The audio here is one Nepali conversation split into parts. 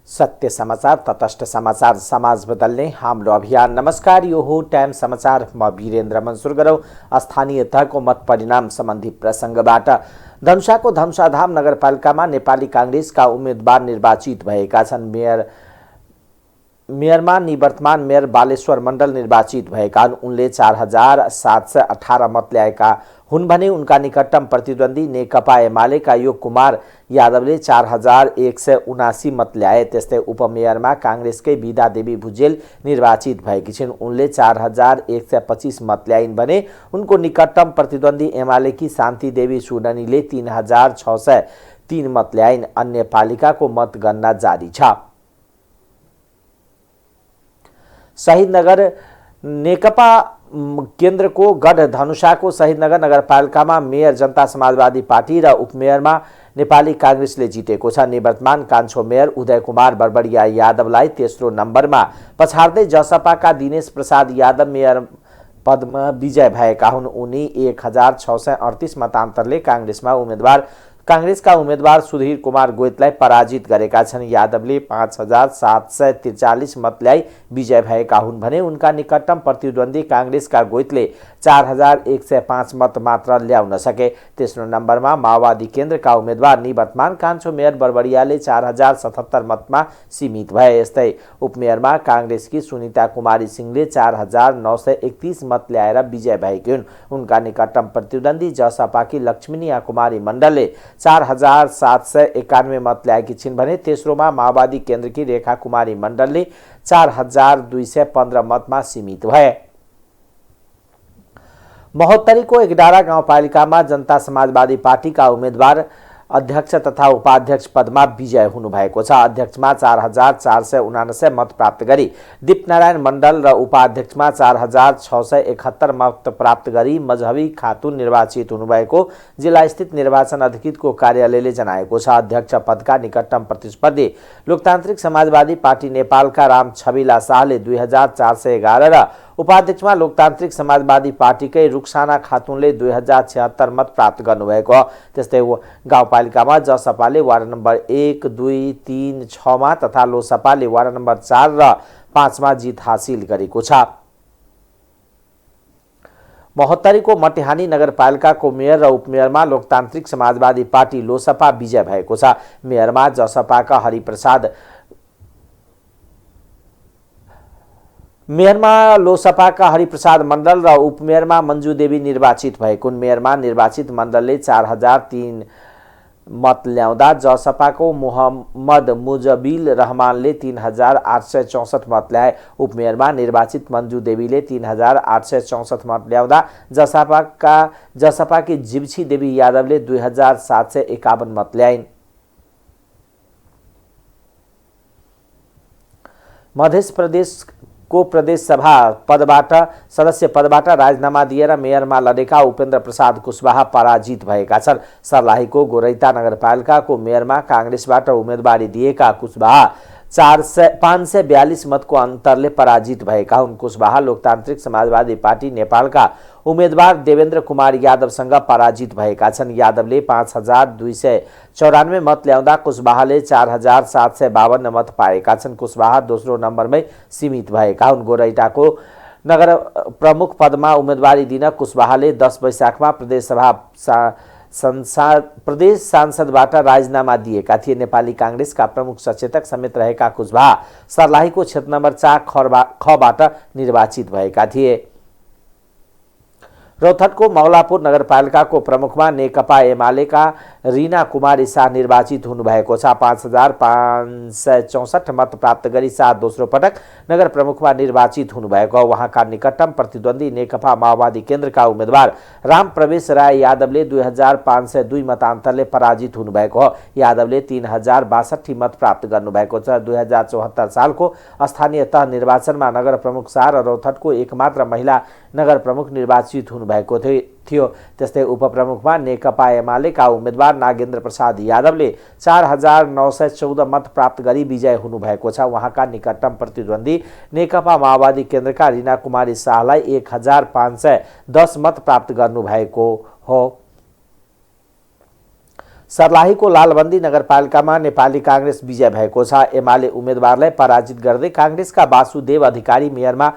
सत्य समाचार, तटस्थ समाचार, समाज बदल्ने हाम्रो अभियान। नमस्कार, यो हो टाइम समाचार। म वीरेन्द्र मन्सुर गरौँ स्थानीय तहको मत परिणाम सम्बन्धी प्रसङ्गबाट। धनुषाको धनुषाधाम नगरपालिकामा नेपाली काङ्ग्रेसका उम्मेदवार निर्वाचित भएका छन्। मेयरमा निवर्तमान मेयर बालेश्वर मण्डल निर्वाचित भएका उनले 4718 मत ल्याएका हुन् भने उनका निकटतम प्रतिद्वन्दी नेकपा एमालेका योग कुमार यादवले 4179 मत ल्याए। त्यस्तै उपमेयरमा काङ्ग्रेसकै विदा देवी भुजेल निर्वाचित भएकी छिन्। उनले 4125 मत ल्याइन् भने उनको निकटतम प्रतिद्वन्दी एमालेकी शान्ति देवी सुडनीले 3603 मत ल्याइन्। अन्य पालिकाको मतगणना जारी छ। शहीदनगर नेकपा केन्द्रको गढ धनुषाको शहीदनगर नगरपालिकामा मेयर जनता समाजवादी पार्टी र उपमेयरमा नेपाली काङ्ग्रेसले जितेको छ। निवर्तमान कान्छो मेयर उदय कुमार बर्बरिया यादवलाई तेस्रो नम्बरमा पछाड्दै जसपाका दिनेश प्रसाद यादव मेयर पदमा विजय भएका हुन्। उनी 1638 मतान्तरले काङ्ग्रेसका उम्मेदवार सुधीर कुमार गोइतलाई पराजित गरेका छन्। यादवले 5743 मत ल्याई विजय भएका हुन् भने उनका निकटतम प्रतिद्वन्दी काङ्ग्रेसका गोइतले 4105 मत मात्र ल्याउन सके। तेस्रो नम्बरमा माओवादी केन्द्रका उम्मेदवार निवर्तमान कान्छो मेयर बर्बरियाले 4077 मतमा सीमित भए। यस्तै उपमेयरमा काङ्ग्रेसकी सुनिता कुमारी सिंहले 4931 मत ल्याएर विजय भएकी हुन्। उनका निकटतम प्रतिद्वन्दी जसपाकी लक्ष्मीनिया कुमारी मण्डलले 4791 मत ल्याएकी छिन् भने तेस्रोमा माओवादी केन्द्रकी रेखा कुमारी मण्डलले 4215 मतमा सीमित भए। महोत्तरीको एघडारा गाउँपालिकामा जनता समाजवादी पार्टीका उम्मेदवार अध्यक्ष तथा उपाध्यक्ष पदमा विजय हुनुभएको छ। अध्यक्षमा 4479 मत प्राप्त गरी दीपनारायण मण्डल र उपाध्यक्षमा 4671 मत प्राप्त गरी मजहबी खातुन निर्वाचित हुनुभएको जिल्लास्थित निर्वाचन अधिकृतको कार्यालयले जनाएको छ। अध्यक्ष पदका निकटतम प्रतिस्पर्धी लोकतान्त्रिक समाजवादी पार्टी नेपालका राम छविला शाहले 2411 र उपाध्यक्षमा लोकतान्त्रिक समाजवादी पार्टीकै रुक्साना खातुनले 2076 मत प्राप्त गर्नुभएको हो। त्यस्तै गाउँपालिकामा जसपाले वार्ड नम्बर 1, 2, 3, 6 मा तथा लोसपाले वार्ड नम्बर 4 र 5 मा जित हासिल गरेको छ। महोत्तरीको मटिहानी नगरपालिकाको मेयर र उपमेयरमा लोकतान्त्रिक समाजवादी पार्टी लोसपा विजय भएको छ। मेयरमा जसपाका हरिप्रसाद मण्डल र उपमेयरमा मन्जु देवी निर्वाचित भएकुन्। मेयरमा निर्वाचित मण्डलले 4003 मत ल्याउँदा जसपाको मोहम्मद मुजबिल रहमानले 3864 मत ल्याए। उपमेयरमा निर्वाचित मन्जु देवीले 3864 मत ल्याउँदा जसपाकी जिप्सी देवी यादवले 2751 मत ल्याइन्। मध्य प्रदेशको प्रदेश सभा सदस्य पदबाट राजीनामा दिएर मेयरमा लडेका उपेन्द्र प्रसाद कुशवाहा पराजित भएका छन्। सर्लाहीको गोरैता नगरपालिकाको मेयरमा काङ्ग्रेसबाट उम्मेदवारी दिएका कुशवाहा 542 मतको अन्तरले पराजित भएका हुन्। कुशवाहा लोकतान्त्रिक समाजवादी पार्टी नेपालका उम्मेदवार देवेन्द्र कुमार यादवसँग पराजित भएका छन्। यादवले 5294 मत ल्याउँदा कुशवाहाले 4752 मत पाएका छन्। कुशवाहा दोस्रो नम्बरमै सीमित भएका हुन्। गोरैटाको नगर प्रमुख पदमा उम्मेदवारी दिन कुशवाहाले 10 वैशाखमा प्रदेश सांसदबाट राजीनामा दिएका थिए। नेपाली काङ्ग्रेसका प्रमुख सचेतक समेत रहेका कुशवाहा सर्लाहीको क्षेत्र नम्बर 4 खबाट निर्वाचित भएका थिए। रौतहटको मौलापुर नगरपालिकाको प्रमुखमा नेकपा एमालेका रीना कुमारी शाह निर्वाचित हुनुभएको छ। 5564 मत प्राप्त गरी शाह दोस्रो पटक नगर प्रमुखमा निर्वाचित हुनुभएको हो। उहाँका निकटतम प्रतिद्वन्दी नेकपा माओवादी केन्द्रका उम्मेदवार राम प्रवेश राय यादवले 2502 मतान्तरले पराजित हुनुभएको हो। यादवले 3062 मत प्राप्त गर्नुभएको छ। 2074 सालको स्थानीय तह निर्वाचनमा नगर प्रमुख शाह र रौतहटको एकमात्र महिला नगर प्रमुख निर्वाचित हुनुभएको थियो। त्यस्तै उपप्रमुखमा नेकपा एमालेका उम्मेदवार नागेन्द्र प्रसाद यादवले 4914 मत प्राप्त गरी विजय हुनुभएको छ। उहाँका निकटतम प्रतिद्वन्दी नेकपा माओवादी केन्द्रका रीना कुमारी शाहलाई 1510 मत प्राप्त गर्नुभएको हो। सर्लाहीको लालबन्दी नगरपालिकामा नेपाली कांग्रेस विजय भएको छ। एमाले उम्मेदवारलाई पराजित गर्दै कांग्रेसका वासुदेव अधिकारी मेयरमा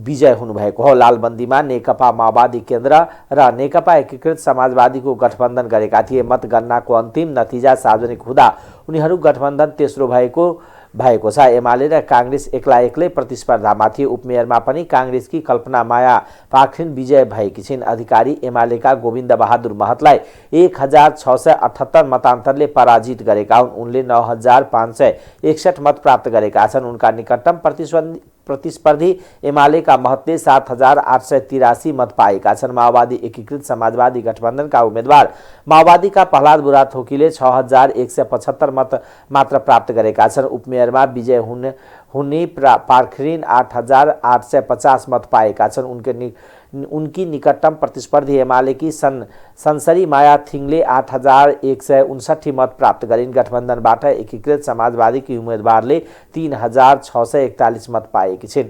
विजय हुनुभएको हो। लालबन्दीमा नेकपा माओवादी केन्द्र र नेकपा एकीकृत समाजवादीको गठबन्धन गरेका थिए। मतगणनाको अन्तिम नतिजा सार्वजनिक हुँदा उनीहरू गठबन्धन तेस्रो भएको छ। एमाले र कांग्रेस एक्लै प्रतिस्पर्धामा थिए। उपमेयरमा पनि कांग्रेसकी कल्पना माया पाखरिन विजय भएकी छिन्। अधिकारी एमालेका गोविन्द बहादुर महतलाई 1678 मतान्तरले पराजित गरेका हुन्। उनले 9561 मत प्राप्त गरेका छन्। उनका निकटतम प्रतिस्पर्धी एमालेका महतले 7883 मत पाएका छन्। माओवादी एकीकृत समाजवादी गठबन्धनका उम्मेदवार माओवादीका प्रहलाद बुढाथोकीले 6175 मत मात्र प्राप्त गरेका छन्। उपमेयरमा विजय हुने पाखरिन 8850 मत पाएका छन्। उनकी निकटतम प्रतिस्पर्धी एमाले की संसरी माया थिङले 8159 मत प्राप्त गरिन्। गठबन्धनबाट एकीकृत समाजवादी की उम्मेदवारले 3641 मत पाएकी छिन्।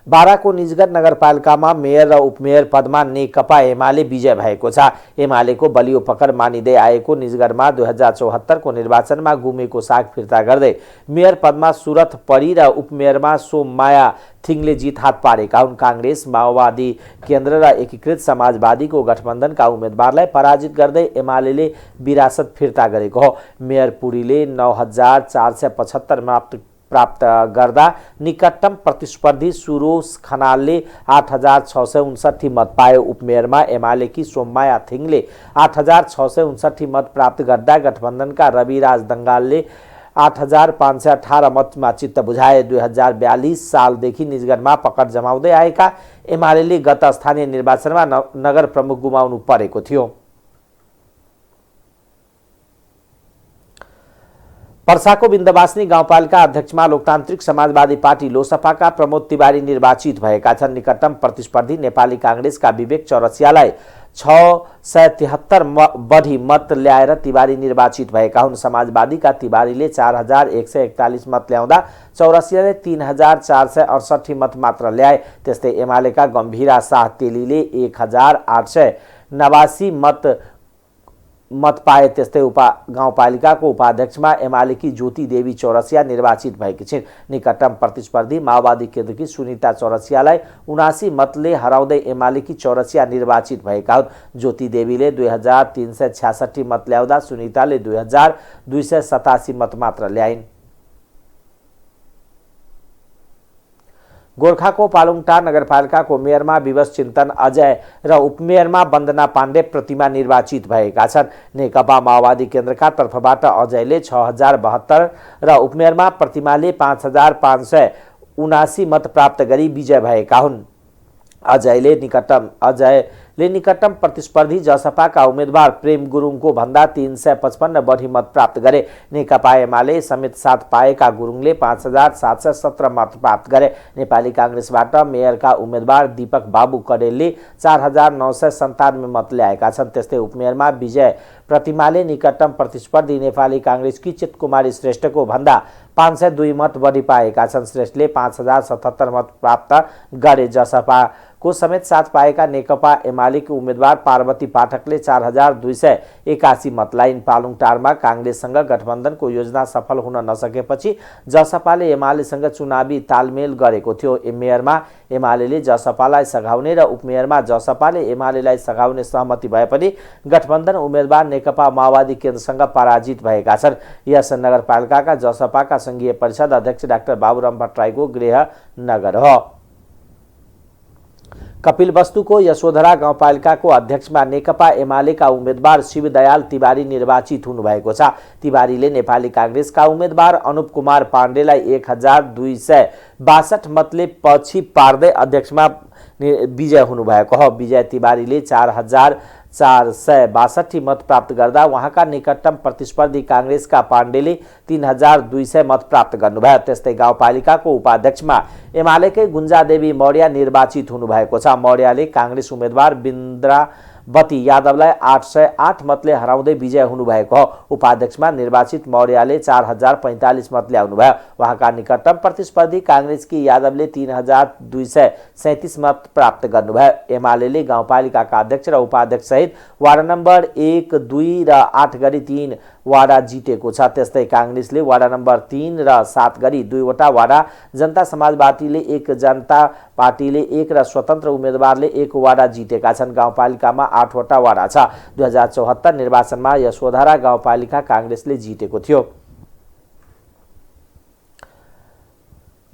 बाराको निजगढ नगरपालिकामा मेयर र उपमेयर पदमा नेकपा एमाले विजय भएको छ। एमालेको बलियो पकड मानिँदै आएको निजगढमा 2074 को निर्वाचनमा गुमेको साग फिर्ता गर्दै मेयर पदमा सुरथ परी र उपमेयरमा सोममाया थिङले जित हात पारेका हुन्। कांग्रेस माओवादी केन्द्र र एकीकृत समाजवादीको गठबन्धनका उम्मेदवारलाई पराजित गर्दै एमालेले विरासत फिर्ता गरेको हो। मेयर पुरीले 9475 मत प्राप्त गर्दा निकटतम प्रतिस्पर्धी सुरोज खनालले 8659 मत पाए। उपमेयरमा एमालेकी सोममाया थिङले 8659 मत प्राप्त गर्दा गठबन्धनका रविराज दंगालले 8518 मतमा चित्त बुझाए। 2042 सालदेखि निजगढमा पकड जमाउँदै आएका एमालेले गत स्थानीय निर्वाचनमा नगर प्रमुख गुमाउनु परेको थियो। पर्साको बिन्दवासनी गाउँपालिका अध्यक्षमा लोकतान्त्रिक समाजवादी पार्टी लोसपाका प्रमोद तिवारी निर्वाचित भएका छन्। निकटतम प्रतिस्पर्धी नेपाली कांग्रेसका विवेक चौरसियालाई 673 बढी मत ल्याएर तिवारी निर्वाचित भएका हुन्। समाजवादीका तिवारीले 4141 मत ल्याउँदा चौरसियाले 3468 मत मात्र ल्याए। त्यस्तै एमालेका गम्भीरा शाह तेलीले 1889 मत पाए। त्यस्तै गाउँपालिकाको उपाध्यक्षमा एमालेकी ज्योति देवी चौरसिया निर्वाचित भएकी छिन्। निकटतम प्रतिस्पर्धी माओवादी केन्द्रकी सुनिता चौरसियालाई 79 मतले हराउँदै एमालेकी चौरसिया निर्वाचित भएका हुन्। ज्योति देवीले 2366 मत ल्याउँदा सुनिताले 2287 मत मात्र ल्याइन्। गोरखाको पालुङटार नगरपालिकाको मेयरमा विवश चिन्तन अजय र उपमेयरमा वन्दना पाण्डे प्रतिमा निर्वाचित भएका छन्। नेकपा माओवादी केन्द्रका तर्फबाट अजयले 6072 र उपमेयरमा प्रतिमाले 5579 मत प्राप्त गरी विजय भएका हुन्। अजयले निकटतम प्रतिस्पर्धी जसपाका उम्मेदवार प्रेम गुरुङको भन्दा 355 बढी मत प्राप्त गरे। नेकपा एमाले समेत साथ पाएका गुरुङले 5717 मत प्राप्त गरे। नेपाली कांग्रेसबाट मेयरका उम्मेदवार दीपक बाबु कडेलले 4997 मत ल्याएका छन्। त्यस्तै उपमेयरमा विजय प्रतिमाले निकटतम प्रतिस्पर्धी नेपाली कांग्रेसकी चितकुमारी श्रेष्ठको भन्दा 502 मत बढी पाएका छन्। श्रेष्ठले 5077 मत प्राप्त गरे। जसपाको समेत साथ पाएका नेकपा एमालेकी उम्मेदवार पार्वती पाठकले 4281 मत ल्याइन्। पालुङटारमा कांग्रेससँग गठबन्धनको योजना सफल हुन नसकेपछि जसपाले एमालेसँग चुनावी तालमेल गरेको थियो। मेयरमा एमालेले जसपालाई सघाउने र उपमेयरमा जसपाले एमालेलाई सघाउने सहमति भए पनि गठबन्धन उम्मेदवार नेकपा माओवादी केन्द्रसँग पराजित भएका छन्। यस नगरपालिकाका जसपाका संघीय परिषद अध्यक्ष डाक्टर बाबुराम भट्टराईको गृह नगर हो। कपिलवस्तुको यशोधरा गाउँपालिकाको अध्यक्षमा नेकपा एमालेका उम्मेदवार शिवदयाल तिवारी निर्वाचित हुनुभएको छ। तिवारीले नेपाली कांग्रेसका उम्मेदवार अनुप कुमार पाण्डेलाई 1262 मतले पछि पार्दै अध्यक्षमा विजय हुनुभएको हो। विजय तिवारीले 4462 मत प्राप्त गर्दा उहाँका निकटतम प्रतिस्पर्धी कांग्रेसका पाण्डेले 3200 मत प्राप्त गर्नुभयो। त्यस्तै गाउँपालिकाको उपाध्यक्षमा एमालेकै गुन्जादेवी मौर्य निर्वाचित हुनुभएको छ। मौर्यले कांग्रेस उम्मेदवार बती यादवलाई 808 मतले हराउँदै विजय हुनुभएको हो। उपाध्यक्षमा निर्वाचित मौर्यले 4045 मत ल्याउनुभयो। उहाँका निकटतम प्रतिस्पर्धी कांग्रेसकी यादवले 3237 मत प्राप्त गर्नुभयो। एमाले गाउँपालिकाका अध्यक्ष र उपाध्यक्ष सहित वार्ड नम्बर 1, 2 र 8 गरी 3 वार्ड जितेको छ। त्यस्तै कांग्रेसले वार्ड नम्बर 3 र 7 गरी 2 वटा वार्ड, जनता समाजवादीले 1, जनता पार्टीले 1 र स्वतन्त्र उम्मेदवारले 1 वार्ड जितेका छन्। गाउँपालिकामा 8 वटा वार्ड छ। 2074 निर्वाचनमा यशोधरा गाउँपालिका कांग्रेसले जितेको थियो।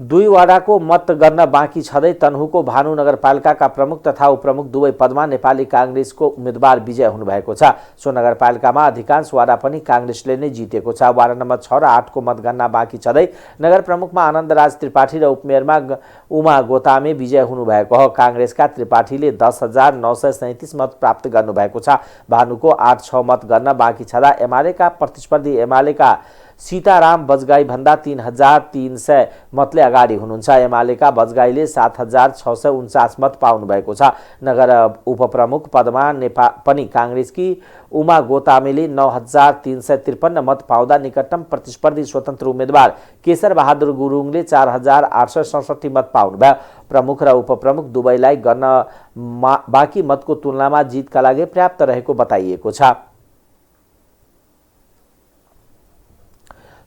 2 वाडाको मत गर्न बाँकी छँदै तनहुको भानु नगरपालिकाका प्रमुख तथा उपप्रमुख दुवै पदमा नेपाली कांग्रेसको उम्मेदवार विजय हुनुभएको छ। सो नगरपालिकामा अधिकांश वाडा पनि कांग्रेसले नै जितेको छ। वार्ड नम्बर 6 र 8 को मतगणना बाँकी छँदै नगर प्रमुखमा आनन्दराज त्रिपाठी र उपमेयरमा उमा गोतामे विजय हुनुभएको हो। कांग्रेसका त्रिपाठीले 10,937 मत प्राप्त गर्नुभएको छ। भानुको 8-6 मत गर्न बाँकी छँदा एमालेका प्रतिस्पर्धी एमालेका सीताराम बजगाई भन्दा 3,300 मतले अगाडि हुनुहुन्छ। एमालेका बजगाईले 7,649 मत पाउनु भएको छ। नगर उपप्रमुख पदमा पनि कांग्रेसकी उमा गोतामेले 9,353 मत पाउँदा निकटतम प्रतिस्पर्धी स्वतन्त्र उम्मेदवार केशर बहादुर गुरुङले 4,867 मत पाउनुभयो। प्रमुख र उपप्रमुख दुवैलाई गर्न बाँकी मतको तुलनामा जितका लागि पर्याप्त रहेको बताइएको छ।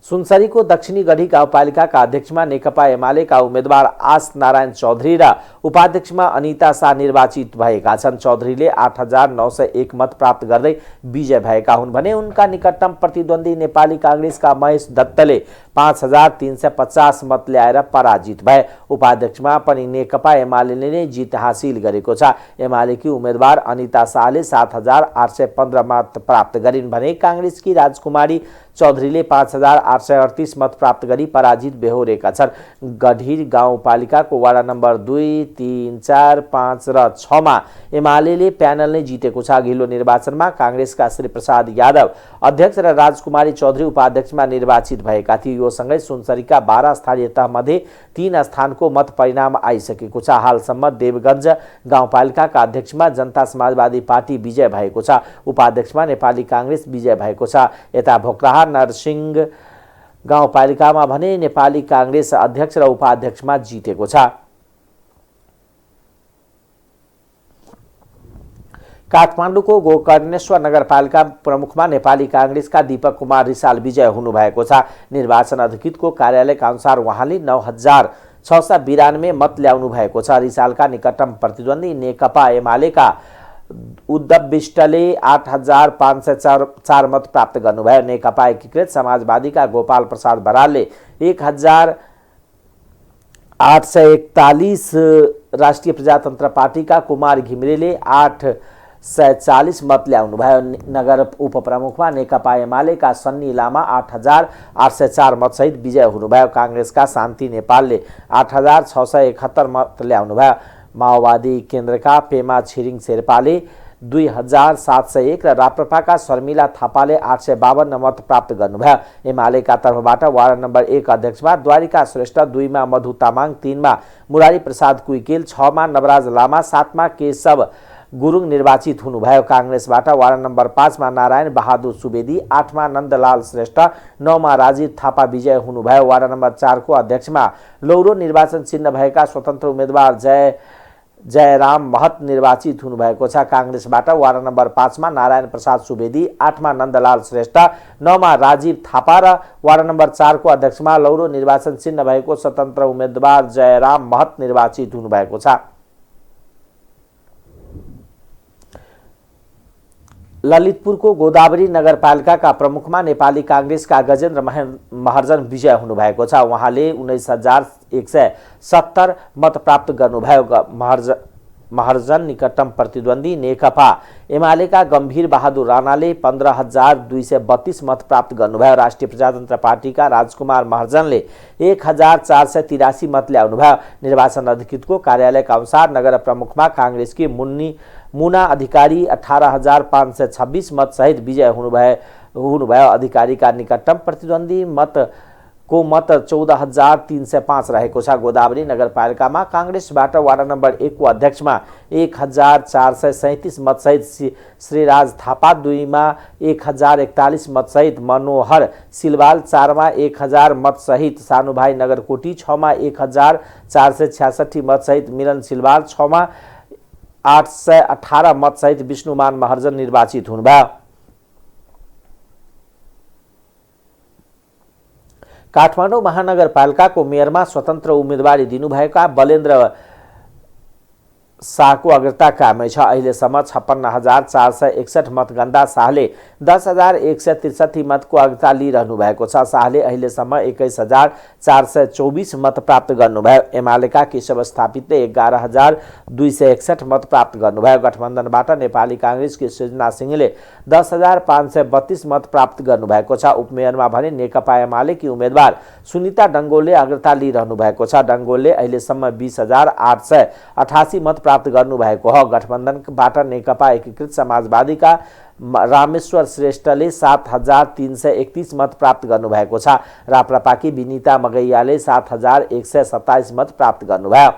सुनसरीको दक्षिणी गढी गाउँपालिकाका अध्यक्षमा नेकपा एमालेका उम्मेदवार आस नारायण चौधरी र उपाध्यक्षमा अनिता शाह निर्वाचित भएका छन्। चौधरीले 8,901 मत प्राप्त गर्दै विजय भएका हुन् भने उनका निकटतम प्रतिद्वन्दी नेपाली कांग्रेसका महेश दत्तले 5,350 मत ल्याएर पराजित भए। उपाध्यक्षमा पनि नेकपा एमालेले नै जित हासिल गरेको छ। एमालेकी उम्मेदवार अनिता शाहले 7,815 मत प्राप्त गरिन् भने कांग्रेसकी राजकुमारी चौधरीले 5,838 मत प्राप्त गरी पराजित बेहोरेका छन्। गढी गाउँपालिकाको वार्ड नम्बर 2, 3, 4, 5 र 6 मा एमालेले प्यानल नै जितेको छ। अघिल्लो निर्वाचनमा कांग्रेसका श्री प्रसाद यादव अध्यक्ष र राजकुमारी चौधरी उपाध्यक्षमा निर्वाचित भएका थिए। यो सँगै सुनसरीका 12 स्थानीय तहमध्ये 3 स्थानको मत परिणाम आइसकेको छ। हालसम्म देवगञ्ज गाउँपालिकाका अध्यक्षमा जनता समाजवादी पार्टी विजय भएको छ। उपाध्यक्षमा नेपाली कांग्रेस विजय भएको छ। यता भोक्राहा नरसिंह गाउँपालिकामा भने नेपाली कांग्रेस अध्यक्ष र उपाध्यक्षमा जितेको छ। काठमाडौँको गोकर्णेश्वर नगरपालिका प्रमुखमा नेपाली कांग्रेसका दीपक कुमार रिसाल विजय हुनुभएको छ। निर्वाचन अधिकृतको कार्यालयका अनुसार उहाँले 9,692 मत ल्याउनु भएको छ। रिसालका निकटतम प्रतिद्वन्दी नेकपा एमालेका उद्धव विष्टले 8,504 मत प्राप्त गर्नुभयो। नेकपा एकीकृत समाजवादीका गोपाल प्रसाद बरालले 1,841, राष्ट्रिय प्रजातन्त्र पार्टीका कुमार घिमिरेले 840 मत ल्याउनुभयो। नगर उपप्रमुखमा नेकपा एमालेका सन्नी लामा 8,804 मत सहित विजय हुनुभयो। कांग्रेसका शान्ति नेपालले 8,671 मत ल्याउनुभयो। माओवादी केन्द्रका पेमा छिरिङ शेर्पाले 2,701 र राप्रपाका शर्मिला थापाले 852 मत प्राप्त गर्नुभयो। एमालेका तर्फबाट वार्ड नम्बर 1 अध्यक्षमा द्वारिका श्रेष्ठ, 2 मा मधु तामाङ, 3 मा मुरारी प्रसाद कुइकेल, 6 मा नवराज लामा, 7 मा केशव गुरुङ निर्वाचित हुनुभयो। कांग्रेसबाट वार्ड नम्बर 5 मा नारायण बहादुर सुवेदी, 8 मा नन्दलाल श्रेष्ठ, 9 मा राजीव थापा विजय हुनुभयो। वार्ड नम्बर 4 को अध्यक्षमा लौरो निर्वाचन चिन्ह भएका स्वतन्त्र उम्मेदवार जयराम महत निर्वाचित हुनुभएको छ। कांग्रेसबाट वार्ड नम्बर 5 मा नारायण प्रसाद सुवेदी, 8 मा नन्दलाल श्रेष्ठ, 9 मा राजीव थापा र वार्ड नम्बर 4 को अध्यक्षमा लौरो निर्वाचन चिन्ह भएको स्वतन्त्र उम्मेदवार जयराम महत निर्वाचित हुनुभएको छ। ललितपुरको गोदावरी नगरपालिकाका प्रमुखमा नेपाली कांग्रेसका गजेन्द्र महर्जन विजय हुनुभएको छ। उहाँले 19,170 मत प्राप्त गर्नुभयो। महर्जन निकटतम प्रतिद्वन्दी नेकपा एमालेका गम्भीर बहादुर राणाले 15,232 मत प्राप्त गर्नुभयो। राष्ट्रिय प्रजातन्त्र पार्टीका राजकुमार महर्जनले 1,483 मत ल्याउनुभयो। निर्वाचन अधिकृतको कार्यालयका अनुसार नगर प्रमुखमा कांग्रेसकी मुना अधिकारी 18,526 मत सहित विजय हुनुभयो। अधिकारीका निकटतम प्रतिद्वन्दी मत को मत 14,305 रहेको छ। गोदावरी नगरपालिकामा कांग्रेसबाट वार्ड नम्बर 1 को अध्यक्षमा 1,437 मतसहित श्रीराज थापा, 2 मा 1,041 मतसहित मनोहर सिलवाल, 4 मा 1,000 मतसहित सानुभाई नगरकोटी, 6 मा 1,466 मतसहित मिलन सिलवाल, 6 मा 818 मतसहित विष्णुमान महर्जन निर्वाचित हुनुभयो। काठमाडौँ महानगरपालिकाको मेयरमा स्वतन्त्र उम्मेदवारी दिनुभएका बलेन्द्र शाहको अग्रता कायमै छ। अहिलेसम्म 56,461 मतगन्दा शाहले 10,163 मतको अग्रता लिइरहनु भएको छ। शाहले अहिलेसम्म 21,424 मत प्राप्त गर्नुभयो। एमालेका केशव स्थापितले 11,261 मत प्राप्त गर्नुभयो। गठबन्धनबाट नेपाली कांग्रेसकी सृजना सिंहले 10,532 मत प्राप्त गर्नुभएको छ। उपमेयरमा भने नेकपा एमालेकी उम्मेदवार सुनिता डङ्गोलले अग्रता लिइरहनु भएको छ। डङ्गोलले अहिलेसम्म 20,888 मत प्राप्त गर्नुभएको हो। गठबन्धनबाट नेकपा एकीकृत समाजवादीका रामेश्वर श्रेष्ठले 7,331 मत प्राप्त गर्नुभएको छ। राप्रपाकी विनिता मगैयाले 7,127 मत प्राप्त गर्नुभयो।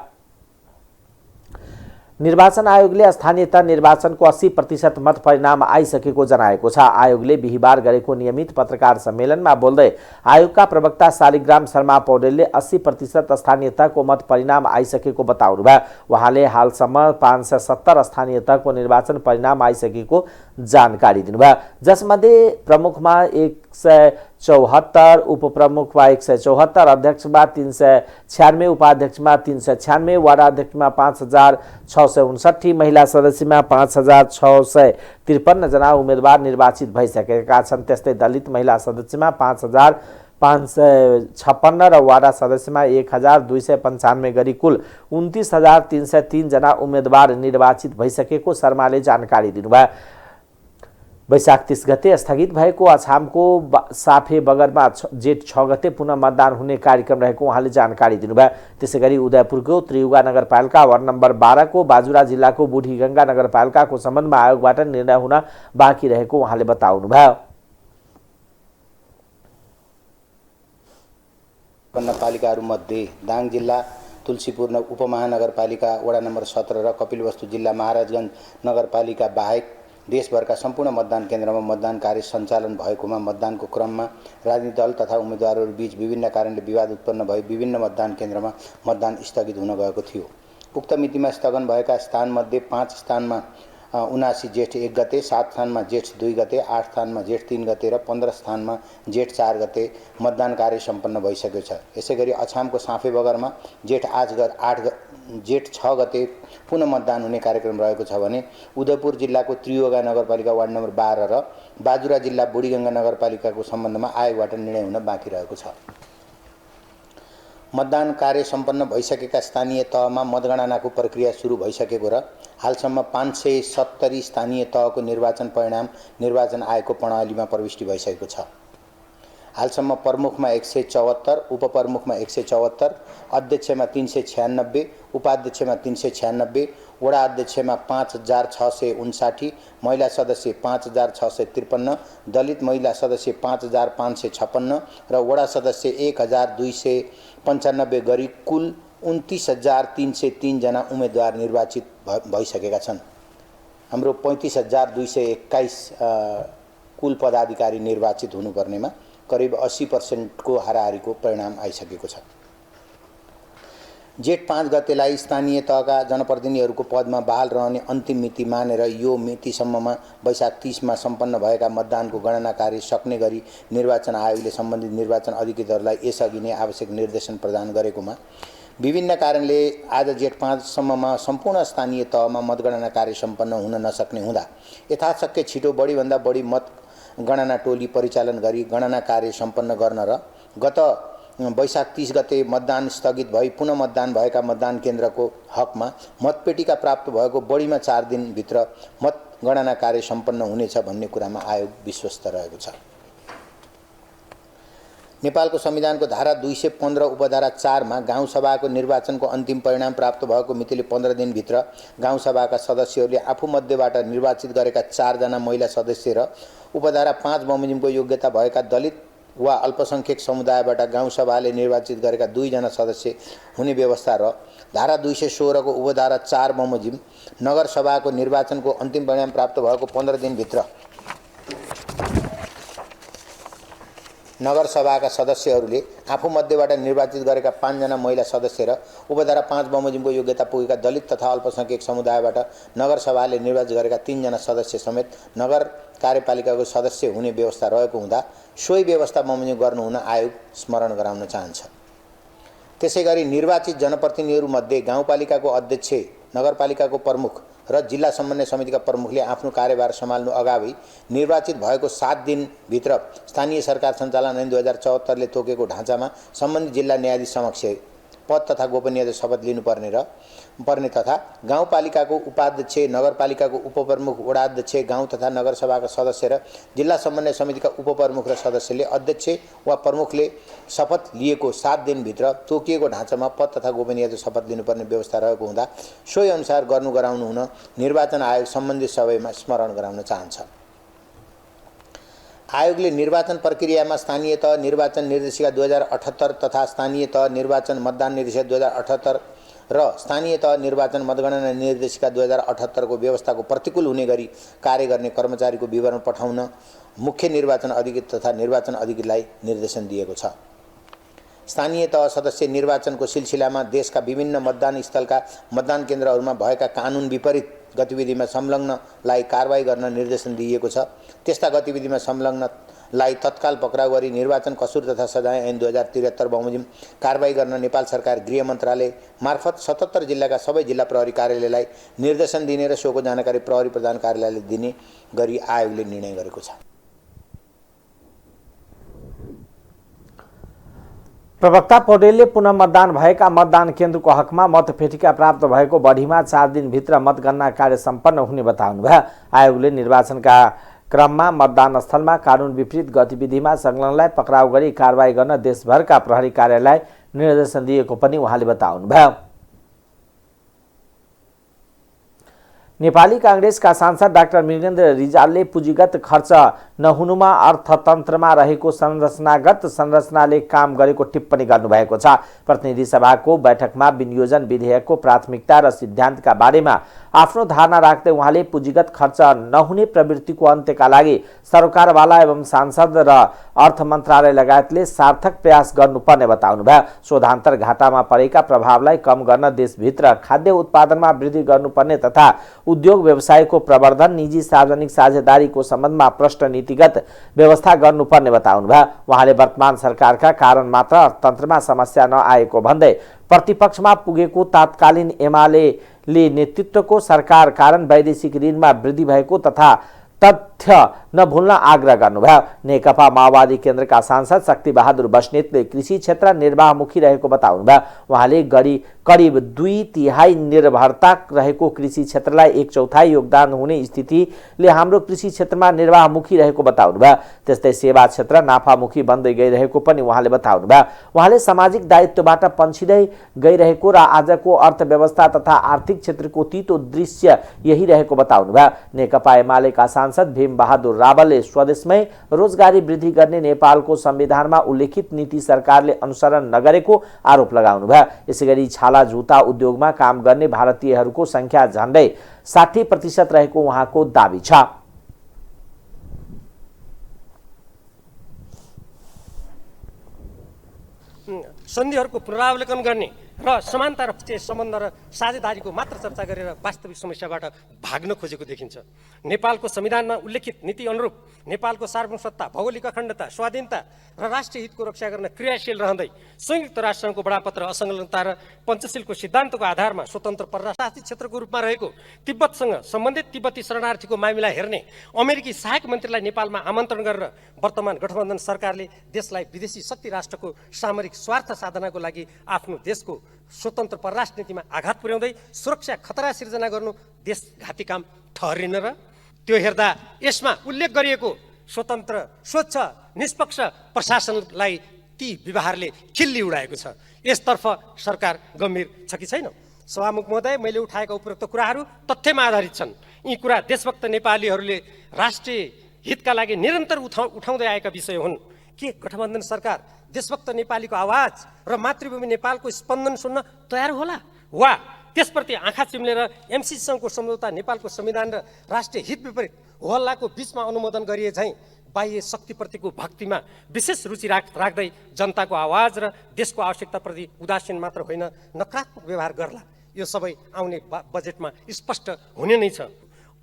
निर्वाचन आयोगले स्थानीय तह निर्वाचनको 80% मत परिणाम आइसकेको जनाएको छ। आयोगले बिहिबार गरेको नियमित पत्रकार सम्मेलनमा बोल्दै आयोगका प्रवक्ता शालिग्राम शर्मा पौडेलले 80% स्थानीय तहको मत परिणाम आइसकेको बताउनुभयो। उहाँले हालसम्म 570 स्थानीय तहको निर्वाचन परिणाम आइसकेको जानकारी दिनुभयो, जसमध्ये प्रमुखमा 174, उपप्रमुखमा 174, अध्यक्षमा 396, उपाध्यक्षमा 396, वार्डाध्यक्षमा 5,659, महिला सदस्यमा 5,653 जना उम्मेदवार निर्वाचित भइसकेका छन्। त्यस्तै दलित महिला सदस्यमा 5,556 र वार्डा सदस्यमा 1,295 गरी कुल 29,303 जना उम्मेदवार निर्वाचित भइसकेको शर्माले जानकारी दिनुभयो। वैशाख 30 गते स्थगित भएको अछामको साफे बगरमा जेठ 6 गते पुनः मतदान हुने कार्यक्रम रहेको उहाँले जानकारी दिनुभयो। त्यसैगरी उदयपुरको त्रियुगा नगरपालिका वार्ड नम्बर 12 को बाजुरा जिल्लाको बुढीगङ्गा नगरपालिकाको सम्बन्धमा आयोगबाट निर्णय हुन बाँकी रहेको उहाँले बताउनुभयो। पालिकाहरूमध्ये दाङ जिल्ला तुलसीपुर उपमहानगरपालिका वडा नम्बर 17 र कपिलवस्तु जिल्ला महाराजगञ्ज नगरपालिका बाहेक देशभरका सम्पूर्ण मतदान केन्द्रमा मतदान कार्य सञ्चालन भएकोमा मतदानको क्रममा राजनीतिक दल तथा उम्मेदवारहरू बीच विभिन्न कारणले विवाद उत्पन्न भई विभिन्न मतदान केन्द्रमा मतदान स्थगित हुन गएको थियो। उक्त मितिमा स्थगन भएका स्थानमध्ये 5 स्थानमा 79 जेठ 1 गते, 7 स्थानमा जेठ 2 गते, 8 स्थानमा जेठ 3 गते र 15 स्थानमा जेठ 4 गते मतदान कार्य सम्पन्न भइसकेको छ। यसैगरी अछामको साफे बगरमा जेठ 6 गते पुनः मतदान हुने कार्यक्रम रहेको छ भने उदयपुर जिल्लाको त्रियुगा नगरपालिका वार्ड नम्बर 12 र बाजुरा जिल्ला बुढीगङ्गा नगरपालिकाको सम्बन्धमा आयोगबाट निर्णय हुन बाँकी रहेको छ। मतदान कार्य सम्पन्न भइसकेका स्थानीय तहमा मतगणनाको प्रक्रिया सुरु भइसकेको र हालसम्म 570 स्थानीय तहको निर्वाचन परिणाम निर्वाचन आयोगको प्रणालीमा प्रविष्टि भइसकेको छ। हालसम्म प्रमुखमा 174, उपप्रमुखमा 174, अध्यक्षमा 396, उपाध्यक्षमा 396, वडा अध्यक्षमा 5,659, महिला सदस्य 5,653, दलित महिला सदस्य 5,556 र वडा सदस्य 1,295 गरी कुल 29,303 जना उम्मेदवार निर्वाचित भइसकेका छन्। हाम्रो 35,221 कुल पदाधिकारी निर्वाचित हुनुपर्नेमा करिब 80% को हाराहारीको परिणाम आइसकेको छ। जेठ 5 गतेलाई स्थानीय तहका जनप्रतिनिधिहरूको पदमा बहाल रहने अन्तिम मिति मानेर यो मितिसम्ममा वैशाख 30 मा सम्पन्न भएका मतदानको गणना कार्य सक्ने गरी निर्वाचन आयोगले सम्बन्धित निर्वाचन अधिकृतहरूलाई यसअघि नै आवश्यक निर्देशन प्रदान गरेकोमा विभिन्न कारणले आज जेठ 5 सम्ममा सम्पूर्ण स्थानीय तहमा मतगणना कार्य सम्पन्न हुन नसक्ने हुँदा यथाशक्य छिटो बढीभन्दा बढी मत गणना टोली परिचालन गरी गणना कार्य सम्पन्न गर्न र गत वैशाख 30 गते मतदान स्थगित भई पुनः मतदान भएका मतदान केन्द्रको हकमा मतपेटिका प्राप्त भएको बढीमा 4 दिनभित्र मतगणना कार्य सम्पन्न हुनेछ भन्ने कुरामा आयोग विश्वस्त रहेको छ। नेपालको संविधानको धारा 215 उपधारा 4 मा गाउँसभाको निर्वाचनको अन्तिम परिणाम प्राप्त भएको मितिले 15 दिनभित्र गाउँसभाका सदस्यहरूले आफूमध्येबाट निर्वाचित गरेका 4 जना महिला सदस्य र उपधारा 5 बमोजिमको योग्यता भएका दलित वा अल्पसंख्यक समुदायबाट गाउँसभाले निर्वाचित गरेका 2 जना सदस्य हुने व्यवस्था र धारा 216 को उपधारा 4 बमोजिम नगरसभाको निर्वाचनको अन्तिम परिणाम प्राप्त भएको 15 दिनभित्र नगरसभाका सदस्यहरूले आफूमध्येबाट निर्वाचित गरेका 5 जना महिला सदस्य र उपधारा 5 बमोजिमको योग्यता पुगेका दलित तथा अल्पसंख्यक समुदायबाट नगरसभाले निर्वाचित गरेका 3 जना सदस्य समेत नगर कार्यपालिकाको सदस्य हुने व्यवस्था रहेको हुँदा सोही व्यवस्था बमोजिम गर्नु हुन आयोग स्मरण गराउन चाहन्छ। त्यसैगरी निर्वाचित जनप्रतिनिधिहरूमध्ये गाउँपालिकाको अध्यक्ष, नगरपालिकाको प्रमुख र जिल्ला समन्वय समितिका प्रमुखले आफ्नो कार्यभार सम्हाल्नु अगावै निर्वाचित भएको 7 दिनभित्र स्थानीय सरकार सञ्चालन ऐन 2074 ले तोकेको ढाँचामा सम्बन्धित जिल्ला न्यायाधीश समक्ष पद तथा गोपनीयता शपथ लिनुपर्ने तथा गाउँपालिकाको उपाध्यक्ष, नगरपालिकाको उपप्रमुख, वडाध्यक्ष, गाउँ तथा नगरसभाका सदस्य र जिल्ला समन्वय समितिका उपप्रमुख र सदस्यले अध्यक्ष वा प्रमुखले शपथ लिएको 7 दिनभित्र तोकिएको ढाँचामा पद तथा गोपनीयता शपथ लिनुपर्ने व्यवस्था रहेको हुँदा सोही अनुसार गराउनु हुन निर्वाचन आयोग सम्बन्धित सबैमा स्मरण गराउन चाहन्छ। आयोगले निर्वाचन प्रक्रियामा स्थानीय तह निर्वाचन निर्देशिका 2078 तथा स्थानीय तह निर्वाचन मतदान निर्देशिका 2078 र स्थानीय तह निर्वाचन मतगणना निर्देशिका 2078 को व्यवस्थाको प्रतिकूल हुने गरी कार्य गर्ने कर्मचारीको विवरण पठाउन मुख्य निर्वाचन अधिकृत तथा निर्वाचन अधिकृतलाई निर्देशन दिएको छ। स्थानीय तह सदस्य निर्वाचनको सिलसिलामा देशका विभिन्न मतदान स्थलका मतदान केन्द्रहरूमा भएका कानुन विपरीत गतिविधिमा संलग्नलाई कारबाही गर्न निर्देशन दिएको छ। त्यस्ता गतिविधिमा संलग्नलाई तत्काल पक्राउ गरी निर्वाचन कसुर तथा सजाय ऐन 2073 बमोजिम कारबाही गर्न नेपाल सरकार गृह मन्त्रालय मार्फत 77 जिल्लाका सबै जिल्ला प्रहरी कार्यालयलाई निर्देशन दिने र सोको जानकारी प्रहरी प्रधान कार्यालयले दिने गरी आयोगले निर्णय गरेको छ। प्रवक्ता पौडेलले पुनः मतदान भएका मतदान केन्द्रको हकमा मतपेटिका प्राप्त भएको बढीमा 4 दिनभित्र मतगणना कार्य सम्पन्न हुने बताउनुभयो। आयोगले निर्वाचनका क्रममा मतदान स्थलमा कानुन विपरीत गतिविधिमा संलग्नलाई पक्राउ गरी कारबाही गर्न देशभरका प्रहरी कार्यालयलाई निर्देशन दिएको पनि उहाँले बताउनुभयो। नेपाली कांग्रेसका सांसद डाक्टर मृगेन्द्र रिजालले पुँजीगत खर्च नहुनुमा अर्थतन्त्रमा रहेको संरचनागत संरचनाले काम गरेको टिप्पणी गर्नुभएको छ। प्रतिनिधि सभाको बैठकमा विनियोजन विधेयकको प्राथमिकता र सिद्धान्तका बारेमा आफ्नो धारणा राख्दै उहाँले पुँजीगत खर्च नहुने प्रवृत्तिको अन्त्यका लागि सरकारवाला एवं सांसद र अर्थ मन्त्रालय लगायतले सार्थक प्रयास गर्नुपर्ने बताउनुभयो। शोधान्तर घाटामा परेका प्रभावलाई कम गर्न देशभित्र खाद्य उत्पादनमा वृद्धि गर्नुपर्ने तथा उद्योग व्यवसायको प्रवर्धन, निजी सार्वजनिक साझेदारीको सम्बन्धमा प्रष्ट नीतिगत व्यवस्था गर्नुपर्ने बताउनुभयो। उहाँले वर्तमान सरकारका कारण मात्र अर्थतन्त्रमा समस्या नआएको भन्दै प्रतिपक्षमा पुगेको तात्कालीन एमाले नेतृत्वको सरकार कारण वैदेशिक ऋणमा वृद्धि भएको तथा तथ्य नभुल्न आग्रह गर्नुभयो। नेकपा माओवादी केन्द्रका सांसद शक्तिबहादुर बस्नेतले कृषि क्षेत्र निर्वाहमुखी रहेको बताउनुभयो। उहाँले करिब 2/3 निर्भरता रहेको कृषि क्षेत्रलाई 1/4 योगदान हुने स्थितिले हाम्रो कृषि क्षेत्रमा निर्वाहमुखी रहेको बताउनुभयो। त्यस्तै सेवा क्षेत्र नाफामुखी बन्दै गइरहेको पनि उहाँले बताउनुभयो। उहाँले सामाजिक दायित्वबाट पन्छिँदै गइरहेको र आजको अर्थव्यवस्था तथा आर्थिक क्षेत्रको तीतो दृश्य यही रहेको बताउनुभयो। नेकपा एमालेका सांसद भीम बहादुर रावलले स्वदेशमै रोजगारी वृद्धि गर्ने नेपालको संविधानमा उल्लेखित नीति सरकारले अनुसरण नगरेको आरोप लगाउनुभयो। यसैगरी छाला जुत्ता उद्योगमा काम गर्ने भारतीयहरूको संख्या झन्डै 60% रहेको उहाँको दाबी छ। सन्धिहरूको पुनरावलोकन गर्ने र समानता र सम्बन्ध र साझेदारीको मात्र चर्चा गरेर वास्तविक समस्याबाट भाग्न खोजेको देखिन्छ। नेपालको संविधानमा उल्लेखित नीति अनुरूप नेपालको सार्वभौमसत्ता, भौगोलिक अखण्डता, स्वाधीनता र राष्ट्रिय हितको रक्षा गर्न क्रियाशील रहँदै संयुक्त राष्ट्रसङ्घको बडापत्र असंलग्नता र पञ्चशीलको सिद्धान्तको आधारमा स्वतन्त्र परराष्ट्र क्षेत्रको रूपमा रहेको तिब्बतसँग सम्बन्धित तिब्बती शरणार्थीको मामिला हेर्ने अमेरिकी सहायक मन्त्रीलाई नेपालमा आमन्त्रण गरेर वर्तमान गठबन्धन सरकारले देशलाई विदेशी शक्ति राष्ट्रको सामरिक स्वार्थ साधनाको लागि आफ्नो देशको स्वतन्त्र परराष्ट्र नीतिमा आघात पुर्याउँदै सुरक्षा खतरा सिर्जना गर्नु देशघाती काम ठहरिन र त्यो हेर्दा यसमा उल्लेख गरिएको स्वतन्त्र, स्वच्छ, निष्पक्ष प्रशासनलाई ती व्यवहारले खिल्ली उडाएको छ। यसतर्फ सरकार गम्भीर छ कि छैन? सभामुख महोदय, मैले उठाएका उपरोक्त कुराहरू तथ्यमा आधारित छन्। यी कुरा देशभक्त नेपालीहरूले राष्ट्रिय हितका लागि निरन्तर उठाउँदै आएका विषय हुन्। के गठबन्धन सरकार देशभक्त नेपालीको आवाज र मातृभूमि नेपालको स्पन्दन सुन्न तयार होला वा त्यसप्रति आँखा चिम्लेर एमसीसँगको सम्झौता नेपालको संविधान र राष्ट्रिय हित विपरीत होहल्लाको बीचमा अनुमोदन गरिए झैँ बाह्य शक्तिप्रतिको भक्तिमा विशेष रुचि राख्दै जनताको आवाज र देशको आवश्यकताप्रति उदासीन मात्र होइन नकारात्मक व्यवहार गर्ला। यो सबै आउने बजेटमा स्पष्ट हुने नै छ।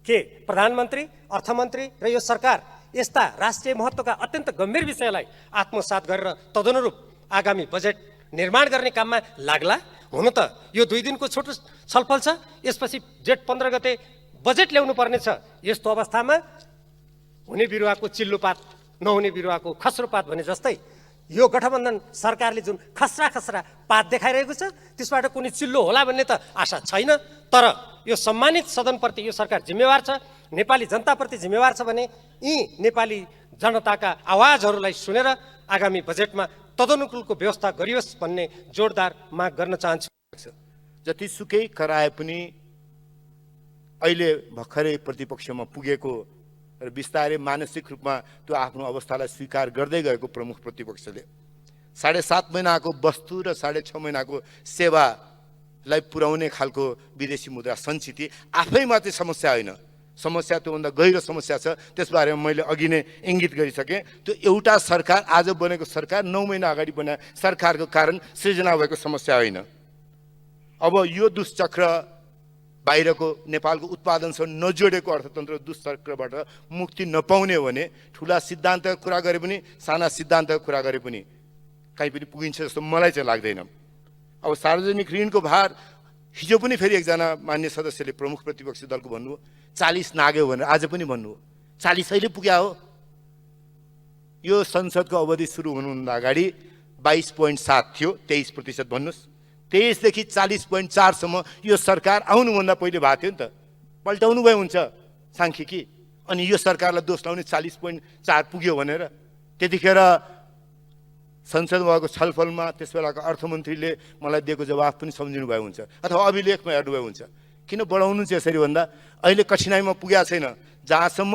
के प्रधानमन्त्री, अर्थमन्त्री र यो सरकार यस्ता राष्ट्रिय महत्त्वका अत्यन्त गम्भीर विषयलाई आत्मसात गरेर तदनुरूप आगामी बजेट निर्माण गर्ने काममा लाग्ला? हुन त यो 2 दिनको छोटो छलफल छ, यसपछि जेठ 15 गते बजेट ल्याउनु पर्ने छ। यस्तो अवस्थामा हुने बिरुवाको चिल्लोपात नहुने बिरुवाको खस्रोपात भने जस्तै यो गठबन्धन सरकारले जुन खस्रा पात देखाइरहेको छ त्यसबाट कुनै चिल्लो होला भन्ने त आशा छैन। तर यो सम्मानित सदनप्रति यो सरकार जिम्मेवार छ, नेपाली जनताप्रति जिम्मेवार छ भने यी नेपाली जनताका आवाजहरूलाई सुनेर आगामी बजेटमा तदनुकूलको व्यवस्था गरियोस् भन्ने जोरदार माग गर्न चाहन्छु। जतिसुकै कराए पनि अहिले भर्खरै प्रतिपक्षमा पुगेको र बिस्तारै मानसिक रूपमा त्यो आफ्नो अवस्थालाई स्वीकार गर्दै गएको प्रमुख प्रतिपक्षले 7.5 महिनाको वस्तु र 6.5 महिनाको सेवालाई पुर्याउने खालको विदेशी मुद्रा सञ्चित आफैमा चाहिँ समस्या होइन, समस्या त्योभन्दा गहिरो समस्या छ। त्यसबारेमा मैले अघि नै इङ्गित गरिसकेँ। त्यो एउटा सरकार, आज बनेको सरकार 9 महिना अगाडि बने सरकारको कारण सृजना भएको समस्या होइन। अब यो दुष्चक्र बाहिरको नेपालको उत्पादनसँग नजोडेको अर्थतन्त्र दुष्चक्रबाट मुक्ति नपाउने हो भने ठुला सिद्धान्तको कुरा गरे पनि साना सिद्धान्तको कुरा गरे पनि कहीँ पनि पुगिन्छ जस्तो मलाई चाहिँ लाग्दैन। अब सार्वजनिक ऋणको भार हिजो पनि फेरि एकजना मान्य सदस्यले प्रमुख प्रतिपक्षी दलको भन्नुभयो 40 नाग्यो भनेर, आज पनि भन्नुभयो 40 अहिले पुग्या हो। यो संसदको अवधि सुरु हुनुभन्दा अगाडि 22.7 थियो, 23% भन्नुहोस्। 23 देखि 40.4 सम्म यो सरकार आउनुभन्दा पहिले भएको थियो नि त, पल्टाउनु भए हुन्छ सांख्यिकी। अनि यो सरकारलाई दोष लाउने 40.4 पुग्यो भनेर त्यतिखेर संसदमा भएको छलफलमा त्यस बेलाको अर्थमन्त्रीले मलाई दिएको जवाफ पनि सम्झिनु भए हुन्छ अथवा अभिलेखमा हेर्नु भए हुन्छ। किन बढाउनु चाहिँ यसरी भन्दा अहिले कठिनाइमा पुगेको छैन, जहाँसम्म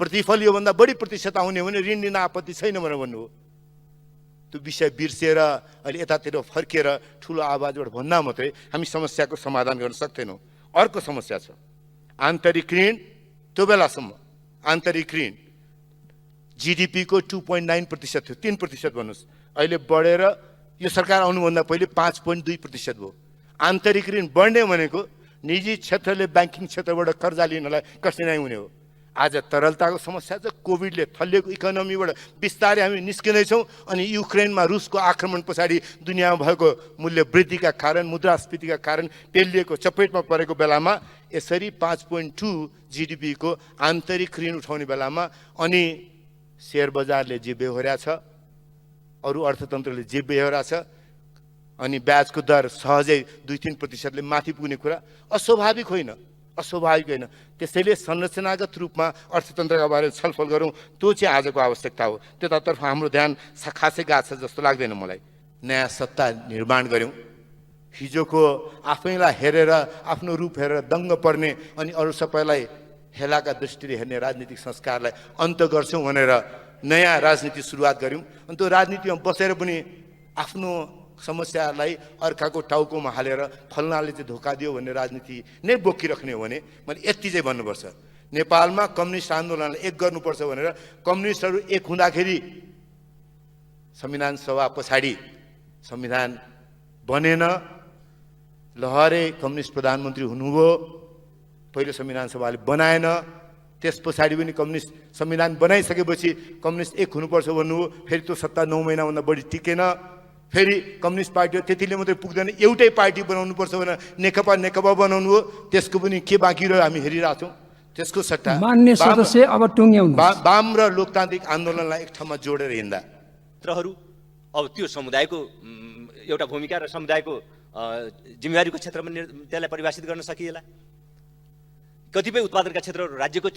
प्रतिफल योभन्दा बढी प्रतिशत आउने हो भने ऋण लिन आपत्ति छैन भनेर भन्नुभयो। त्यो विषय बिर्सिएर अहिले यतातिर फर्किएर ठुलो आवाजबाट भन्दा मात्रै हामी समस्याको समाधान गर्न सक्दैनौँ। अर्को समस्या छ आन्तरिक ऋण। त्यो बेलासम्म आन्तरिक ऋण जिडिपीको 2.9% थियो, 3% भन्नुहोस्, अहिले बढेर यो सरकार आउनुभन्दा पहिले 5.2% भयो। आन्तरिक ऋण बढ्ने भनेको निजी क्षेत्रले ब्याङ्किङ क्षेत्रबाट कर्जा लिनलाई कठिनाइ हुने हो। आज तरलताको समस्या छ, कोभिडले थलिएको इकोनोमीबाट बिस्तारै हामी निस्किँदैछौँ। अनि युक्रेनमा रुसको आक्रमण पछाडि दुनियाँमा भएको मूल्य वृद्धिका कारण, मुद्रास्फीतिका कारण पेलिएको चपेटमा परेको बेलामा यसरी 5.2 जिडिपीको आन्तरिक ऋण उठाउने बेलामा अनि शेयर बजारले जे बेहोर्या छ, अरू अर्थतन्त्रले जे बेहोर्या छ, अनि ब्याजको दर सहजै 2-3%ले माथि पुग्ने कुरा अस्वाभाविक होइन, अस्वाभाविक होइन। त्यसैले संरचनागत रूपमा अर्थतन्त्रका बारेमा छलफल गरौँ, त्यो चाहिँ आजको आवश्यकता हो। त्यतातर्फ हाम्रो ध्यान खासै गएको छ जस्तो लाग्दैन मलाई। नयाँ सत्ता निर्माण गऱ्यौँ, हिजोको आफैलाई हेरेर आफ्नो रूप हेरेर दङ्ग पर्ने अनि अरू सबैलाई हेलाका दृष्टिले हेर्ने राजनीतिक संस्कारलाई अन्त गर्छौँ भनेर नयाँ राजनीति सुरुवात गऱ्यौँ। अनि त्यो राजनीतिमा बसेर पनि आफ्नो समस्यालाई अर्काको टाउकोमा हालेर फल्नाले चाहिँ धोका दियो भन्ने राजनीति नै बोकिराख्ने हो भने मैले यति चाहिँ भन्नुपर्छ, नेपालमा कम्युनिस्ट आन्दोलनलाई एक गर्नुपर्छ भनेर कम्युनिस्टहरू एक हुँदाखेरि संविधान सभा पछाडि संविधान बनेन, लहरे कम्युनिस्ट प्रधानमन्त्री हुनुभयो, पहिलो संविधान सभाले बनाएन, त्यस पछाडि पनि कम्युनिस्ट संविधान बनाइसकेपछि कम्युनिस्ट एक हुनुपर्छ भन्नुभयो, फेरि त्यो सत्ता 9 महिनाभन्दा बढी टिकेन। फेरि कम्युनिस्ट पार्टी त्यतिले मात्रै पुग्दैन, एउटै पार्टी बनाउनुपर्छ भनेर नेकपा बनाउनु हो, त्यसको पनि के बाँकी रह्यो हामी हेरिरहेछौँ। त्यसको सट्टा मान्य सदस्य अब टुङ्ग्याउनु वाम र लोकतान्त्रिक आन्दोलनलाई एक ठाउँमा जोडेर हिँड्दा क्षेत्रहरू अब त्यो समुदायको एउटा भूमिका र समुदायको जिम्मेवारीको क्षेत्रमा त्यसलाई परिभाषित गर्न सकिएला। कतिपय उत्पादनका क्षेत्रहरू राज्यको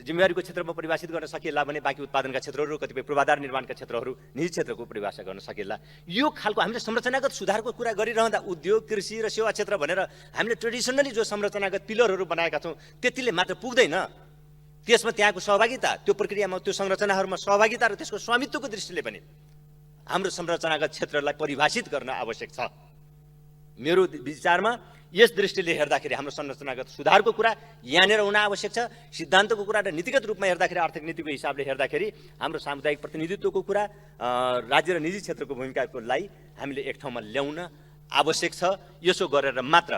जिम्मेवारीको क्षेत्रमा परिभाषित गर्न सकिएला भने बाँकी उत्पादनका क्षेत्रहरू, कतिपय पूर्वाधार निर्माणका क्षेत्रहरू निजी क्षेत्रको परिभाषा गर्न सकिएला। यो खालको हामीले संरचनागत सुधारको कुरा गरिरहँदा उद्योग, कृषि र सेवा क्षेत्र भनेर हामीले ट्रेडिसनली जो संरचनागत पिलरहरू बनाएका छौँ त्यतिले मात्र पुग्दैन। त्यसमा त्यहाँको सहभागिता, त्यो प्रक्रियामा त्यो संरचनाहरूमा सहभागिता र त्यसको स्वामित्वको दृष्टिले पनि हाम्रो संरचनागत क्षेत्रलाई परिभाषित गर्न आवश्यक छ। मेरो विचारमा यस दृष्टिले हेर्दाखेरि हाम्रो संरचनागत सुधारको कुरा यहाँनिर हुन आवश्यक छ। सिद्धान्तको कुरा र नीतिगत रूपमा हेर्दाखेरि, आर्थिक नीतिको हिसाबले हेर्दाखेरि हाम्रो सामुदायिक प्रतिनिधित्वको कुरा, राज्य र निजी क्षेत्रको भूमिकाको लागि हामीले एक ठाउँमा ल्याउन आवश्यक छ। यसो गरेर मात्र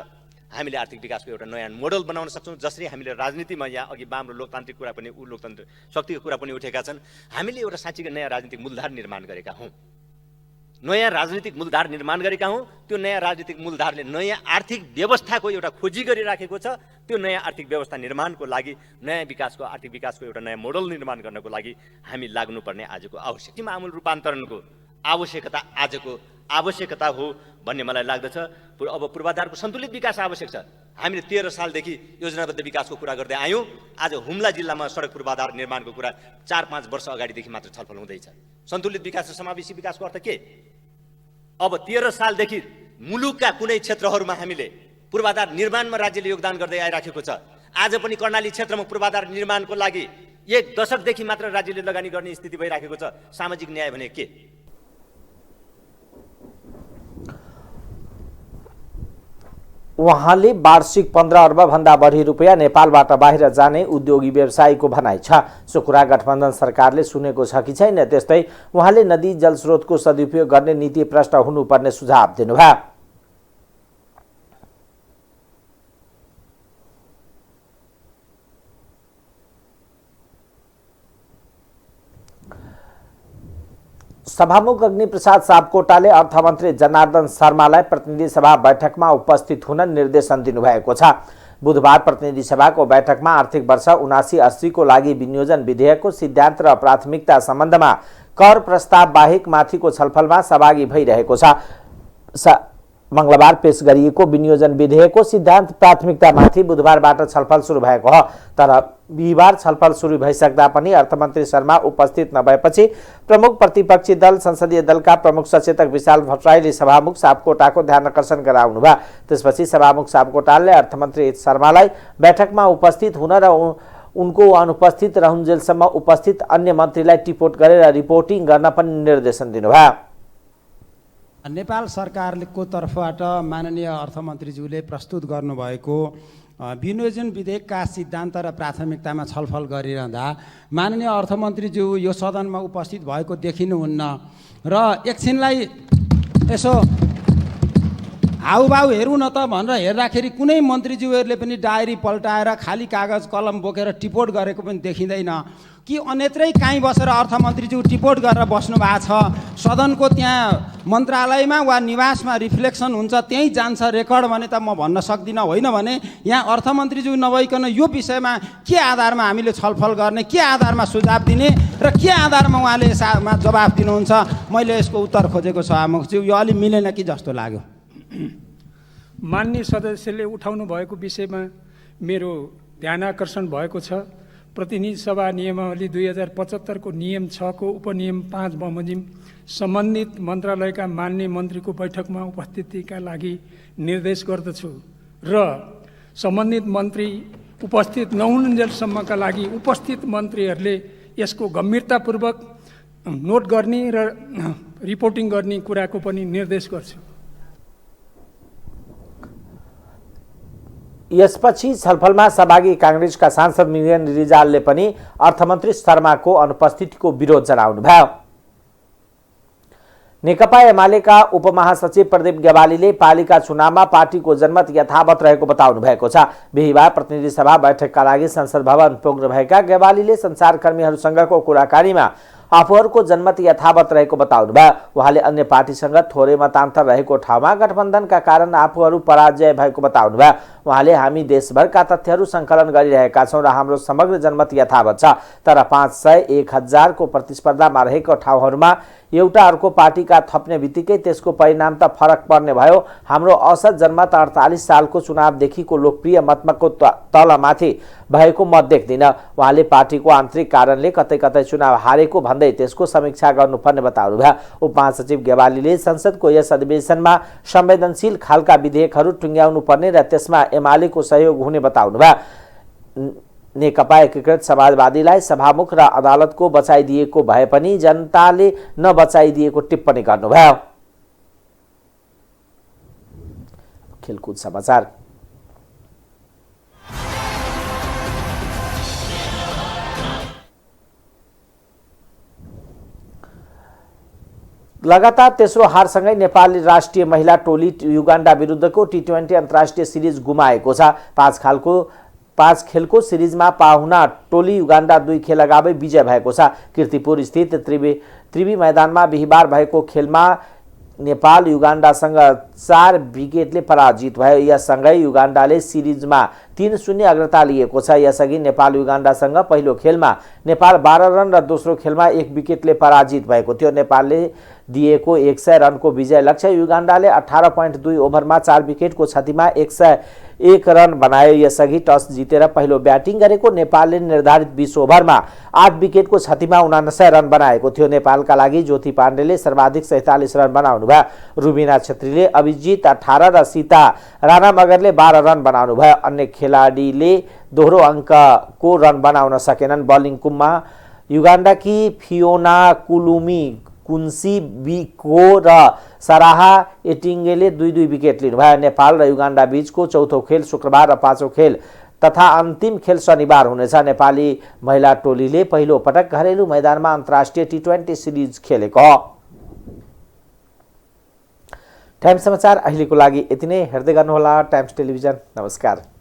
हामीले आर्थिक विकासको एउटा नयाँ मोडल बनाउन सक्छौँ। जसरी हामीले राजनीतिमा यहाँ अघि वाम र लोकतान्त्रिक कुरा पनि, लोकतन्त्र शक्तिको कुरा पनि उठेका छन्, हामीले एउटा साँच्चीकै नयाँ राजनीतिक मूलधार निर्माण गरेका हौँ। नयाँ राजनीतिक मूलधार निर्माण गरेका हौँ। त्यो नयाँ राजनीतिक मूलधारले नयाँ आर्थिक व्यवस्थाको एउटा खोजी गरिराखेको छ। त्यो नयाँ आर्थिक व्यवस्था निर्माणको लागि, नयाँ विकासको, आर्थिक विकासको एउटा नयाँ मोडल निर्माण गर्नको लागि हामी लाग्नुपर्ने आजको आवश्यकता, आमूल रूपान्तरणको आवश्यकता आजको आवश्यकता हो भन्ने मलाई लाग्दछ। अब पूर्वाधारको सन्तुलित विकास आवश्यक छ। हामीले 13 सालदेखि योजनाबद्ध विकासको कुरा गर्दै आयौँ। आज हुम्ला जिल्लामा सडक पूर्वाधार निर्माणको कुरा 4-5 वर्ष अगाडिदेखि मात्र छलफल हुँदैछ। सन्तुलित विकास र समावेशी विकासको अर्थ के? अब 13 सालदेखि मुलुकका कुनै क्षेत्रहरूमा हामीले पूर्वाधार निर्माणमा राज्यले योगदान गर्दै आइराखेको छ। आज पनि कर्णाली क्षेत्रमा पूर्वाधार निर्माणको लागि 1 दशकदेखि मात्र राज्यले लगानी गर्ने स्थिति भइराखेको छ। सामाजिक न्याय भने के? उहाँले वार्षिक 15 अर्ब भन्दा बढी रुपियाँ नेपालबाट बाहिर जाने उद्योगी व्यवसायीको भनाइ छ। सो कुरा गठबन्धन सरकारले सुनेको छ कि छैन? त्यस्तै उहाँले नदी जलस्रोतको सदुपयोग गर्ने नीति प्रष्ट हुनुपर्ने सुझाव दिनुभयो। सभामुख अग्निप्रसाद सापकोटाले अर्थमन्त्री जनार्दन शर्मालाई प्रतिनिधि सभा बैठकमा उपस्थित हुन निर्देशन दिनुभएको छ। बुधबार प्रतिनिधि सभाको बैठकमा आर्थिक वर्ष 79-80 को लागि विनियोजन विधेयकको सिद्धान्त र प्राथमिकता सम्बन्धमा कर प्रस्ताव बाहेक माथिको छलफलमा सहभागी भइरहेको छ। मंगलबार पेश गरिएको विनियोजन विधेयकको सिद्धान्त प्राथमिकतामाथि बुधबारबाट छलफल सुरु भएको हो। तर बिहिबार छलफल सुरु भइसक्दा पनि अर्थमन्त्री शर्मा उपस्थित नभएपछि प्रमुख प्रतिपक्षी दल संसदीय दलका प्रमुख सचेतक विशाल भट्टराईले सभामुख सापकोटाको ध्यान आकर्षण गराउनुभयो। त्यसपछि सभामुख सापकोटाले अर्थमन्त्री शर्मालाई बैठकमा उपस्थित हुन र उनको अनुपस्थित रहुन्जेलसम्म उपस्थित अन्य मन्त्रीलाई टिपोट गरेर रिपोर्टिङ गर्न पनि निर्देशन दिनुभयो। नेपाल सरकारको तर्फबाट माननीय अर्थमन्त्रीज्यूले प्रस्तुत गर्नुभएको विनियोजन विधेयकका सिद्धान्त र प्राथमिकतामा छलफल गरिरहँदा माननीय अर्थमन्त्रीज्यू यो सदनमा उपस्थित भएको देखिनुहुन्न र एकछिनलाई यसो हाउभाउ हेरौँ न त भनेर हेर्दाखेरि कुनै मन्त्रीज्यूहरूले पनि डायरी पल्टाएर खाली कागज कलम बोकेर टिपोट गरेको पनि देखिँदैन। कि अन्यत्रै काहीँ बसेर अर्थमन्त्रीज्यू टिपोट गरेर बस्नु भएको छ। सदनको त्यहाँ मन्त्रालयमा वा निवासमा रिफ्लेक्सन हुन्छ, त्यहीँ जान्छ रेकर्ड भने त म भन्न सक्दिनँ। होइन भने यहाँ अर्थमन्त्रीज्यू नभइकन यो विषयमा के आधारमा हामीले छलफल गर्ने, के आधारमा सुझाव दिने र के आधारमा उहाँले यसमा जवाफ दिनुहुन्छ? मैले यसको उत्तर खोजेको सभामुखज्यू, यो अलि मिलेन कि जस्तो लाग्यो। माननीय सदस्यले उठाउनु भएको विषयमा मेरो ध्यान आकर्षण भएको छ। प्रतिनिधि सभा नियमावली 2075 को नियम 6 को उपनियम 5 बमोजिम सम्बन्धित मन्त्रालयका माननीय मन्त्रीको बैठकमा उपस्थितिका लागि निर्देश गर्दछु र सम्बन्धित मन्त्री उपस्थित नहुन्जेलसम्मका लागि उपस्थित मन्त्रीहरूले यसको गम्भीरतापूर्वक नोट गर्ने र रिपोर्टिङ गर्ने कुराको पनि निर्देश गर्छु। यसपछि छलफलमा सहभागी कांग्रेसका सांसद मिलियन रिजालले पनि अर्थमन्त्री शर्माको अनुपस्थितिको विरोध जनाउनुभयो। नेकपा एमालेका उपमहासचिव प्रदीप गेवालीले पालिका चुनावमा पार्टीको जनमत यथावत रहेको बताउनु भएको छ। बिहिबार प्रतिनिधि सभा बैठकका लागि संसद भवन पुग्नुभएका गेवालीले सञ्चारकर्मीहरूसँगको कुराकानीमा आफूहरूको जनमत यथावत रहेको बताउनुभयो। उहाँले अन्य पार्टीसँग थोरै मतान्तर रहेको ठाउँमा गठबन्धनका कारण आफूहरू पराजय भएको बताउनुभयो। उहाँले हामी देशभरका तथ्यहरू सङ्कलन गरिरहेका छौँ र हाम्रो समग्र जनमत यथावत छ, तर 500-1000 को प्रतिस्पर्धामा रहेको ठाउँहरूमा एउटा अर्को पार्टीका थप्ने बित्तिकै त्यसको परिणाम त फरक पर्ने भयो। हाम्रो औसत जनमत 48 सालको चुनावदेखिको लोकप्रिय मतको तलमाथि भएको मत देख्दिन। उहाँले पार्टीको आन्तरिक कारणले कतै कतै चुनाव हारेको भन्दै त्यसको समीक्षा गर्नुपर्ने बताउनुभयो। उपमहासचिव गेवालीले संसदको यस अधिवेशनमा संवेदनशील खालका विधेयकहरू टुङ्ग्याउनु पर्ने र त्यसमा एमालेको सहयोग हुने बताउनुभयो। नेकपा एकीकृत समाजवादीलाई सभामुख र अदालतको बचाइदिएको भए पनि जनताले नबचाइदिएको टिप्पणी गर्नुभयो। खेलकुद समाचार। लगातार तेस्रो हारसँगै नेपाली राष्ट्रिय महिला टोली युगान्डा विरुद्धको टी20 अन्तर्राष्ट्रिय सिरिज गुमाएको छ। 5 खेलको सिरिजमा पाहुना टोली युगान्डा 2 खेल अगावै विजय भएको छ। कीर्तिपुर स्थित त्रिवी मैदानमा बिहिबार भएको खेलमा नेपाल युगान्डासँग 4 विकेटले पराजित भयो। यससँगै युगान्डाले सिरिजमा 3-0 अग्रता लिएको छ। यसअघि नेपाल युगान्डासँग पहिलो खेलमा नेपाल 12 रन र दोस्रो खेलमा 1 विकेटले पराजित भएको थियो। नेपालले दिएको 100 रनको विजय लक्ष्य युगान्डाले 18.2 ओभरमा 4 विकेटको क्षतिमा 101 रन बनायो। यसअघि टस जितेर पहिलो ब्याटिङ गरेको नेपालले निर्धारित 20 ओभरमा 8 विकेटको क्षतिमा 79 रन बनाएको थियो। नेपालका लागि ज्योति पाण्डेले सर्वाधिक 47 रन बनाउनु भयो। रुबिना छेत्रीले अभिजित 18 र सीता राणा मगरले 12 रन बनाउनु भयो। अन्य खेलाडीले दोहोरो अङ्कको रन बनाउन सकेनन्। बलिङ कुममा युगान्डाकी फियोना कुलुमी कुन्सी बिको र सराहा एटिङ्गेले 2-2 विकेट लिनुभयो। नेपाल र युगान्डा बीचको चौथो खेल शुक्रबार र पाँचौं खेल तथा अन्तिम खेल शनिबार हुनेछ। नेपाली महिला टोलीले पहिलो पटक घरेलु मैदानमा अन्तर्राष्ट्रिय टी20 सिरिज खेलेको हो। टाइम्स समाचार अहिलेको लागि यति नै। हेर्दै गर्नुहोला टाइम्स टेलिभिजन। नमस्कार।